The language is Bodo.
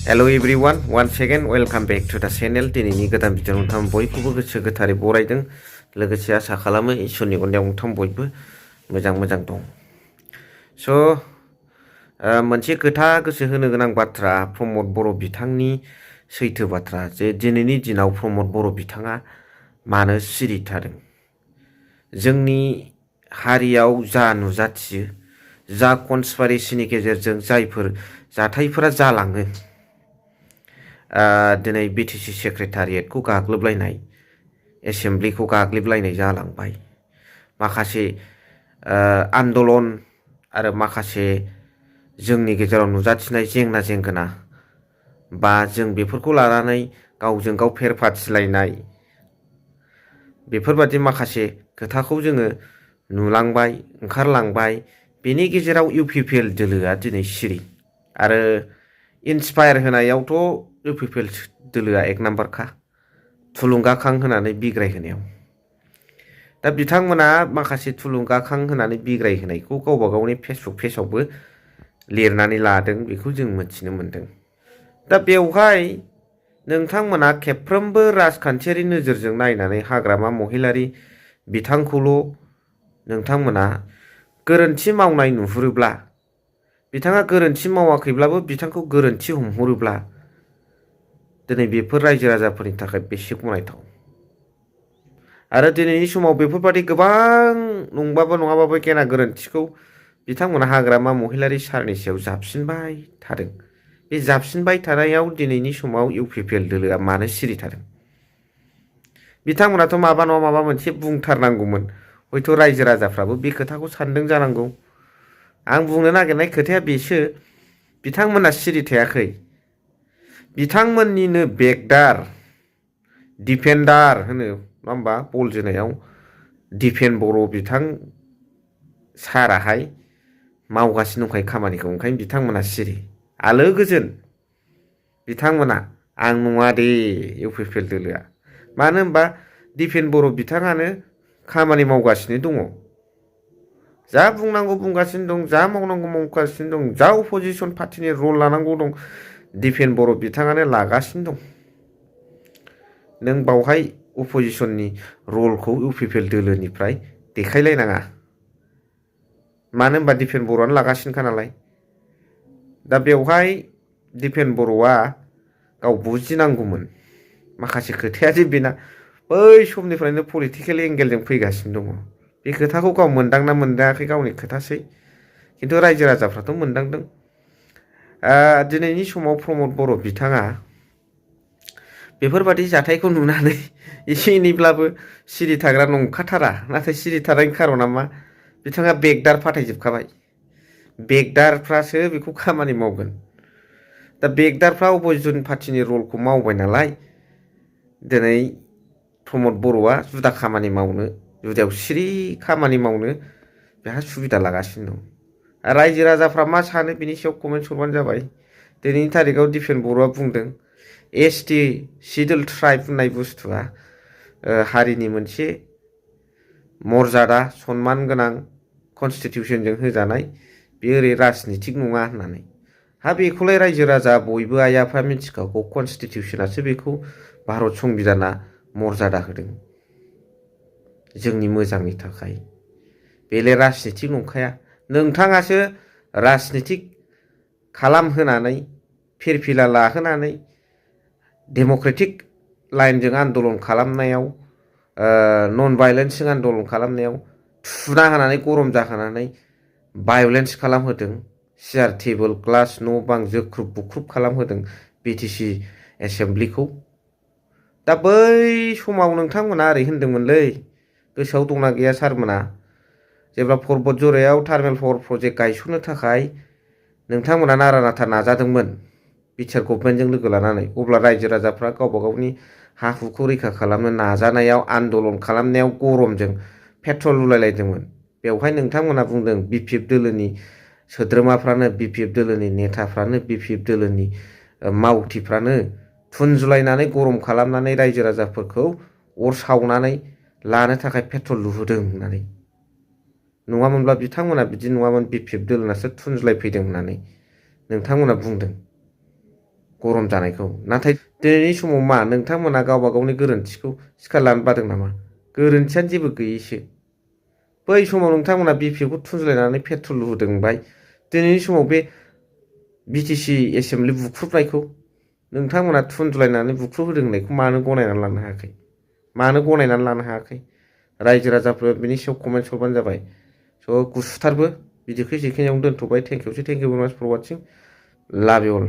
Hello everyone, once again welcome back to the channel. दिनैनि गोदान भिडिअ नोंथां बयखौबो गोसो गोथारै बरायदों। लोगोसे आसा खालामो इसोरनि अननायाव नोंथां बयबो मोजां दं। मोनसे खोथा गोसो होनो गोनां बाथ्रा प्रमद बर' बिथांनि सैथो बाथ्रा जे दिनैनि दिनाव प्रमद बर' बिथाङा मानो सिरि थादों। जोंनि हारियाव जा नुजाथियो जा कनस्पिरेसिनि गेजेरजों जायफोर जाथायफोरा जालाङो दिनै बिटिसि सेक्रेटारियेटखौ गाग्लोबलायनाय एसेमब्लिखौ गाग्लोबलायनाय जालांबाय माखासे आन्दलन आरो माखासे जोंनि गेजेराव नुजाथिनाय जेंना जेंगोना बा जों बेफोरखौ लानानै गावजों गाव फेर फाथिलायनाय बेफोरबादि माखासे खोथाखौ जोङो नुलांबाय ओंखारलांबाय बेनि गेजेराव इउपिपिएल दोलोआ दिनै सिरि आरो इन्सपायार होनायावथ' इउपिपिएल दोलोआ एक नाम्बारखा थुलुंगाखां होनानै बिग्राय होनायाव दा बिथांमोना माखासे थुलुंगाखां होनानै बिग्राय होनायखौ गावबा गावनि फेसबुक पेजआवबो लिरनानै लादों बेखौ जों मिथिनो मोनदों। दा बेवहाय नोंथांमोना खेबफ्रोमबो राजखान्थियारि नोजोरजों नायनानै हाग्रामा महिलारि बिथांखौल' नोंथांमोना गोरोन्थि मावनाय नुहुरोब्ला बिथाङा गोरोन्थि मावाखैब्लाबो बिथांखौ गोरोन्थि हमहरोब्ला दिनै बेफोर रायजो राजाफोरनि थाखाय बेसे गनायथाव आरो दिनैनि समाव बेफोरबादि गोबां नंबाबो नङाबाबो गेना गोरोन्थिखौ बिथांमोना हाग्रामा महिलारि सारनि सायाव जाबसिनबाय थादों। बे जाबसिनबाय थानायाव दिनैनि समाव इउपिपिएल दोलोआ मानो सिरि थादों। बिथांमोनाथ' माबा नङा माबा मोनसे बुंथारनांगौमोन हयथ' रायजो राजाफ्राबो बे खोथाखौ सानदों जानांगौ। आं बुंनो नागिरनाय खोथाया बेसो बिथांमोना सिरि थायाखै बिथांमोननिनो बेगदार डिफेन्डार होनो नङा होमबा बल जोनायाव डिफेन बर' बिथां साराहाय मावगासिनो दंखायो खामानिखौ ओंखायनो बिथांमोना सिरि आलो गोजोन बिथांमोना आं नङा दे इउपिपिएल दोलोआ मानो होनबा डिफेन बर' बिथाङानो खामानि मावगासिनो दङ जा बुंनांगौ बुंगासिनो दं जा मावनांगौ मावगासिनो दं जा अपोजिसन पार्टिनि रल लानांगौ दं डिफेन बर' बिथाङानो लागासिनो दं। नों बावहाय अपोजिसननि रलखौ इउपिपिएल दोलोनिफ्राय देखायलायनाङा मानो होनबा डिफेन बर'आनो लागासिनोखा नालाय। दा बेवहाय डिफेन बर'आ गाव बुजिनांगौमोन माखासे खोथाया जे बेना बै समनिफ्रायनो पलिटिकेल एंगेलजों फैगासिनो दङ बे खोथाखौ गाव मोनदांना मोनदाङाखै गावनि खोथासै खिन्थु रायजो राजाफ्राथ' मोनदांदों। दिनैनि समाव प्रमद बर' बिथाङा बेफोरबादि जाथायखौ नुनानै एसे एनैब्लाबो सिरि थाग्रा नंखाथारा नाथाय सिरि थानायनि खारना मा बिथाङा बेगदार फाथायजोबखाबाय बेगदारफ्रासो बेखौ खामानि मावगोन। दा बेगदारफ्रा अपोजिसन पार्टिनि रलखौ मावबाय नालाय दिनै प्रमद बर'आ जुदा खामानि मावनो जुदायाव सिरि खामानि मावनो बेहा सुबिदा लागासिनो दं। रायजो राजाफ्रा मा सानो बिनि सायाव कमेन्ट हरबानो जाबाय। दिनैनि थारिखआव डिफेन बर'आ बुंदों एसटि सिडुल ट्राइब होननाय बुस्थुआ हारिनि मोनसे मर्यादा सनमान गोनां कनस्टिटिउसनजों होजानाय बे ओरै राजनितिक नङा होननानै हा बेखौलाय रायजो राजा बयबो आइ आफा मिथिखागौ कनस्टिटिउसनासो बेखौ भारत संबिधाना मर्यादा होदों जोंनि मोजांनि थाखाय बेलाय राजनितिक नंखाया नोंथाङासो राजनितिक खालामहोनानै फिरफिला लाहोनानै डेम'क्रेटिक लाइनजों आन्दलन खालामनायाव नन भायलेन्सजों आन्दलन खालामनायाव थुना होनानै गरम जाहोनानै भायलेन्स खालामहोदों सियार टेबोल ग्लास न' बां जोख्रुब बुख्रुब खालामहोदों बिटिसि एसेमब्लिखौ। दा बै समाव नोंथांमोना ओरै होनदोंमोनलै गोसोआव दंना गैया सारमोना जेब्ला पर्बत जरायाव टार्मिनेल पावार प्रजेक्ट गायसननो थाखाय नोंथांमोना नारा नाथा नाजादोंमोन बिटिआर गभर्नमेन्टजों लोगो लानानै अब्ला रायजो राजाफ्रा गावबा गावनि हा हुखौ रैखा खालामनो नाजानायाव आन्दलन खालामनायाव गरमजों पेट्रल लुलायलायदोंमोन बेवहाय नोंथांमोना बुंदों बिपिएफ दोलोनि सोद्रोमाफ्रानो बिपिएफ दोलोनि नेताफ्रानो बिपिएफ दोलोनि मावथिफ्रानो थुनजुलायनानै गरम खालामनानै रायजो राजाफोरखौ अर सावनानै लानो थाखाय पेट्रल लुहोदों होननानै नङामोनब्ला बिथांमोना बिदि नङामोन बिपिएफ दोलोनासो थुनजुलायफैदों होननानै नोंथांमोना बुंदों। गरम जानायखौ। नाथाय दिनैनि समाव मा नोंथांमोना गावबा गावनि गोरोन्थिखौ स्वीकार लानो बादों नामा? गोरोन्थियानो जेबो गैयैसो। बै समाव नोंथांमोना बिपिएफखौ थुनज्लायनानै पेट्रल होदोंबाय। दिनैनि समाव बे बिटिसि एसेम्बलि बुख्रुबनायखौ नोंथांमोना थुनज्लायनानै बुख्रुबहोदों होननायखौ मानो गनायनानै लानो हायाखै? मानो गनायनानै लानो हायाखै? रायजो राजाफोरा बिनि सायाव कमेन्ट हरबानो जाबाय। स' गुसुथारबो भिडिअखौ जेखिनियावनो दोनथ'बाय। थेंक इउ भेरि माच फर वाचिं। लाभ इउ अल।